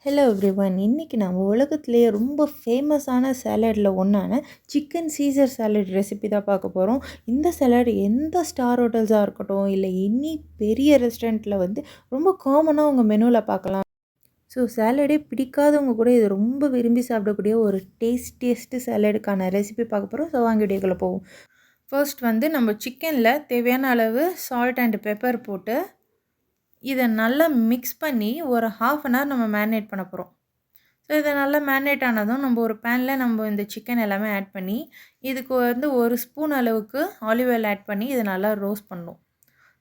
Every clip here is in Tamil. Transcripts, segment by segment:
Hello everyone. இன்றைக்கி நம்ம உலகத்திலேயே ரொம்ப ஃபேமஸான சாலடில் ஒன்றான சிக்கன் சீசர் சாலட் ரெசிபி தான் பார்க்க போகிறோம். இந்த சாலட் எந்த ஸ்டார் ஹோட்டல்ஸாக இருக்கட்டும், இல்லை எனி பெரிய ரெஸ்டாரண்ட்டில் ரொம்ப காமனாக உங்கள் மெனுவில் பார்க்கலாம். ஸோ சாலடே பிடிக்காதவங்க கூட இது ரொம்ப விரும்பி சாப்பிடக்கூடிய ஒரு டேஸ்டியஸ்ட்டு சாலடுக்கான ரெசிபி பார்க்க போகிறோம். ஸோ வாங்க வீடியோக்குள்ளே போவோம். ஃபர்ஸ்ட் நம்ம சிக்கனில் தேவையான அளவு சால்ட் அண்ட் பெப்பர் போட்டு இதை நல்லா மிக்ஸ் பண்ணி ஒரு ஹாஃப் அன் ஹவர் நம்ம மேரினேட் பண்ண போகிறோம். ஸோ இதை நல்லா மேரினேட் ஆனதும் நம்ம ஒரு பேனில் இந்த சிக்கன் எல்லாமே ஆட் பண்ணி இதுக்கு ஒரு ஸ்பூன் அளவுக்கு ஆலிவ் ஆயில் ஆட் பண்ணி இதை நல்லா ரோஸ்ட் பண்ணணும்.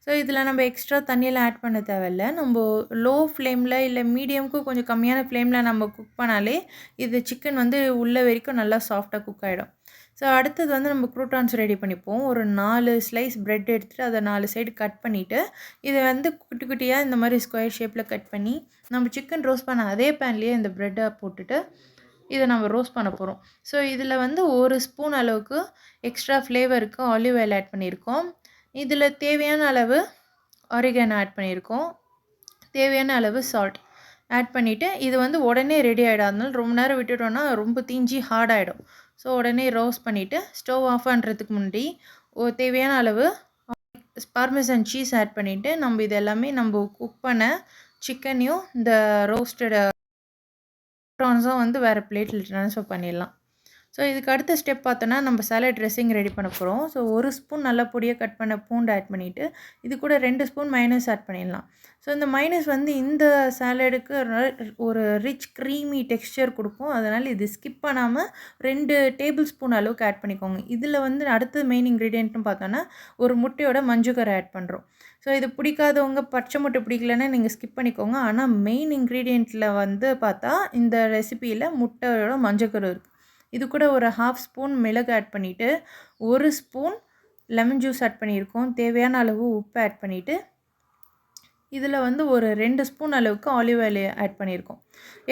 ஸோ இதில் நம்ம எக்ஸ்ட்ரா தண்ணியெல்லாம் ஆட் பண்ண தேவையில்லை. நம்ம லோ ஃப்ளேமில் இல்லை மீடியமுக்கு கொஞ்சம் கம்மியான ஃப்ளேமில் நம்ம குக் பண்ணாலே இது சிக்கன் உள்ள வரைக்கும் நல்லா சாஃப்டாக குக் ஆகிடும். ஸோ அடுத்தது நம்ம க்ரூட்டான்ஸ் ரெடி பண்ணிப்போம். ஒரு 4 ஸ்லைஸ் ப்ரெட் எடுத்துகிட்டு அதை 4 சைடு கட் பண்ணிவிட்டு இதை குட்டி குட்டியாக இந்த மாதிரி ஸ்கொயர் ஷேப்பில் கட் பண்ணி நம்ம சிக்கன் ரோஸ்ட் பண்ண அதே பேன்லேயே இந்த ப்ரெட்டை போட்டுட்டு இதை நம்ம ரோஸ்ட் பண்ண போகிறோம். ஸோ இதில் ஒரு ஸ்பூன் அளவுக்கு எக்ஸ்ட்ரா ஃப்ளேவருக்கு ஆலிவ் ஆயில் ஆட் பண்ணியிருக்கோம். இதில் தேவையான அளவு ஆரிகானோ ஆட் பண்ணியிருக்கோம். தேவையான அளவு சால்ட் ஆட் பண்ணிவிட்டு இது உடனே ரெடி ஆகிடும். அதனால ரொம்ப நேரம் விட்டுட்டோன்னா ரொம்ப தீஞ்சி ஹார்ட் ஆகிடும். ஸோ உடனே ரோஸ்ட் பண்ணிவிட்டு ஸ்டவ் ஆஃப் பண்ணுறதுக்கு முன்னாடி தேவையான அளவு பார்மெசன் சீஸ் ஆட் பண்ணிவிட்டு நம்ம இது எல்லாமே நம்ம குக் பண்ண சிக்கனையும் இந்த ரோஸ்டட் ப்ரான்ஸும் வேறு பிளேட்டில் ட்ரான்ஸ்ஃபர் பண்ணிடலாம். ஸோ இதுக்கு அடுத்த ஸ்டெப் பார்த்தோன்னா நம்ம சாலட் ட்ரெஸ்ஸிங் ரெடி பண்ண போகிறோம். ஸோ ஒரு ஸ்பூன் நல்லா பொடியாக கட் பண்ண பூண்டு ஆட் பண்ணிவிட்டு இது கூட 2 ஸ்பூன் மைனஸ் ஆட் பண்ணிடலாம். ஸோ இந்த மைனஸ் இந்த சாலடுக்கு ஒரு ரிச் க்ரீமி டெக்ஸ்சர் கொடுக்கும். அதனால் இது ஸ்கிப் பண்ணாமல் 2 டேபிள் ஸ்பூன் அளவுக்கு ஆட் பண்ணிக்கோங்க. இதில் அடுத்த மெயின் இன்க்ரீடியண்ட்னு பார்த்தோன்னா ஒரு முட்டையோட மஞ்சக்கரை ஆட் பண்ணுறோம். ஸோ இது பிடிக்காதவங்க பச்சை முட்டை பிடிக்கலன்னா நீங்கள் ஸ்கிப் பண்ணிக்கோங்க. ஆனால் மெயின் இன்க்ரீடியண்ட்டில் பார்த்தா இந்த ரெசிப்பியில் முட்டையோட மஞ்சக்கரு இருக்குது. இது கூட ஒரு ஹாஃப் ஸ்பூன் மிளகு ஆட் பண்ணிவிட்டு 1 ஸ்பூன் லெமன் ஜூஸ் ஆட் பண்ணியிருக்கோம். தேவையான அளவு உப்பு ஆட் பண்ணிவிட்டு இதில் ஒரு 2 ஸ்பூன் அளவுக்கு ஆலிவ் ஆயில் ஆட் பண்ணியிருக்கோம்.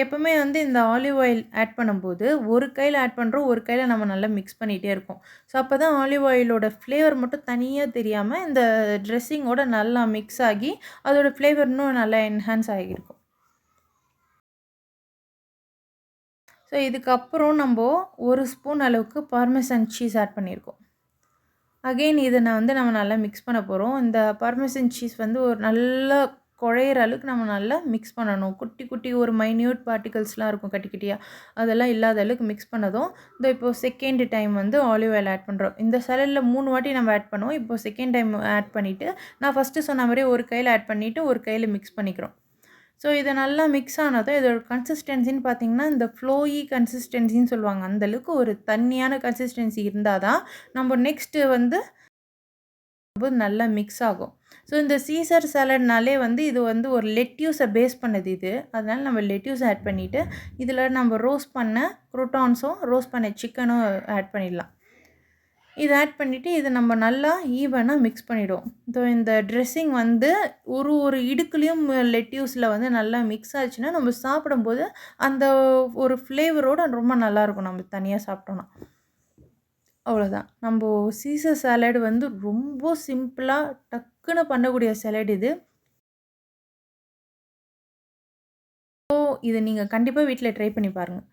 எப்போவுமே இந்த ஆலிவ் ஆயில் ஆட் பண்ணும்போது ஒரு கையில் ஆட் பண்ணுறோம், ஒரு கையில் நம்ம நல்லா மிக்ஸ் பண்ணிகிட்டே இருக்கோம். ஸோ அப்போ தான் ஆலிவ் ஆயிலோட ஃப்ளேவர் மட்டும் தனியாக தெரியாமல் இந்த ட்ரெஸ்ஸிங்கோட நல்லா மிக்ஸ் ஆகி அதோட ஃப்ளேவர் இன்னும் நல்லா என்ஹான்ஸ் ஆகியிருக்கும். ஸோ இதுக்கப்புறம் நம்ம 1 ஸ்பூன் அளவுக்கு பார்மெசன் சீஸ் ஆட் பண்ணியிருக்கோம். அகெயின் இதை நம்ம நல்லா மிக்ஸ் பண்ண போகிறோம். இந்த பார்மெசன் சீஸ் ஒரு நல்லா குழையிற அளவுக்கு நம்ம நல்லா மிக்ஸ் பண்ணணும். குட்டி குட்டி ஒரு மைன்யூட் பார்ட்டிகல்ஸ்லாம் இருக்கும் கட்டி கட்டியாக, அதெல்லாம் இல்லாத அளவுக்கு மிக்ஸ் பண்ணதும் இப்போது second time olive oil add பண்ணுறோம். இந்த சாலடில் 3 வாட்டி நம்ம ஆட் பண்ணுவோம். இப்போ செகண்ட் டைம் ஆட் பண்ணிவிட்டு நான் ஃபஸ்ட்டு சொன்ன மாதிரி ஒரு கையில் ஆட் பண்ணிவிட்டு ஒரு கையில் மிக்ஸ் பண்ணிக்கிறோம். ஸோ இதை நல்லா மிக்ஸ் ஆனதும் இதோட கன்சிஸ்டன்சின்னு பார்த்தீங்கன்னா இந்த ஃப்ளோயி கன்சிஸ்டன்சின்னு சொல்லுவாங்க. அந்தளவுக்கு ஒரு தண்ணியான கன்சிஸ்டன்சி இருந்தால் தான் நம்ம நெக்ஸ்ட்டு நல்லா மிக்ஸ் ஆகும். ஸோ இந்த சீசர் சாலட்னாலே இது ஒரு லெட்யூஸை பேஸ் பண்ணது இது. அதனால் நம்ம லெட்யூஸ் ஆட் பண்ணிவிட்டு இதில் நம்ம ரோஸ்ட் பண்ண க்ரூட்டான்ஸும் ரோஸ்ட் பண்ண சிக்கனும் ஆட் பண்ணிடலாம். இதை ஆட் பண்ணிவிட்டு இதை நம்ம நல்லா ஈவனாக மிக்ஸ் பண்ணிவிடுவோம். ஸோ இந்த ட்ரெஸ்ஸிங் ஒரு இடுக்குலேயும் லெட்யூஸில் நல்லா மிக்ஸ் ஆச்சுன்னா நம்ம சாப்பிடும்போது அந்த ஒரு ஃப்ளேவரோடு ரொம்ப நல்லாயிருக்கும். நம்ம தனியாக சாப்பிட்டோன்னா அவ்வளோதான். நம்ம சீசர் சாலட் ரொம்ப சிம்பிளாக டக்குன்னு பண்ணக்கூடிய சாலட் இது. ஸோ இதை நீங்கள் கண்டிப்பாக வீட்டில் ட்ரை பண்ணி பாருங்கள்.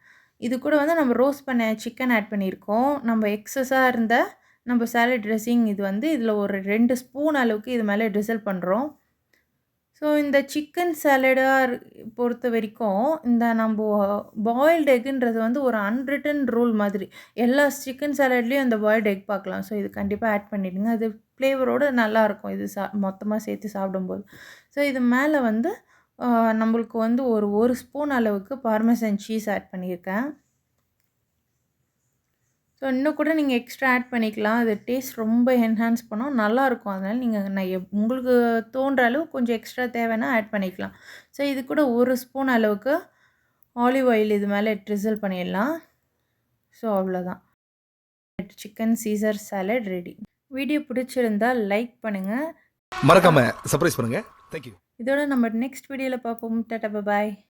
இது கூட நம்ம ரோஸ்ட் பண்ண சிக்கன் ஆட் பண்ணியிருக்கோம். நம்ம எக்ஸஸாக இருந்த நம்ம சாலட் ட்ரெஸ்ஸிங் இது இதில் ஒரு 2 ஸ்பூன் அளவுக்கு இது மேலே ட்ரிசல் பண்ணுறோம். ஸோ இந்த சிக்கன் சாலடாக பொறுத்த வரைக்கும் இந்த நம்ம பாயில்டு எக்குன்றது ஒரு அன்ரிட்டன் ரூல் மாதிரி. எல்லா சிக்கன் சாலட்லேயும் அந்த பாயில்டு எக் பார்க்கலாம். ஸோ இது கண்டிப்பாக ஆட் பண்ணிவிடுங்க. அது ஃப்ளேவரோடு நல்லாயிருக்கும் இது மொத்தமாக சேர்த்து சாப்பிடும்போது. ஸோ இது மேலே நம்மளுக்கு ஒரு ஸ்பூன் அளவுக்கு பார்மெசன் சீஸ் ஆட் பண்ணியிருக்கேன். ஸோ இன்னும் கூட நீங்கள் எக்ஸ்ட்ரா ஆட் பண்ணிக்கலாம். அது டேஸ்ட் ரொம்ப என்ஹான்ஸ் பண்ணும், நல்லாயிருக்கும். அதனால் நான் உங்களுக்கு தோன்ற அளவு கொஞ்சம் எக்ஸ்ட்ரா தேவைன்னா ஆட் பண்ணிக்கலாம். ஸோ இது கூட 1 ஸ்பூன் அளவுக்கு ஆலிவ் ஆயில் இது மேலே ட்ரிசல் பண்ணிடலாம். ஸோ அவ்வளோதான், chicken caesar salad ready. Video பிடிச்சிருந்தால் லைக் பண்ணுங்கள், மறக்காமல் சர்ப்ரைஸ் பண்ணுங்கள். தேங்க்யூ. இதோட நம்ம நெக்ஸ்ட் வீடியோவில் பார்ப்போம். டாடா, பாய்.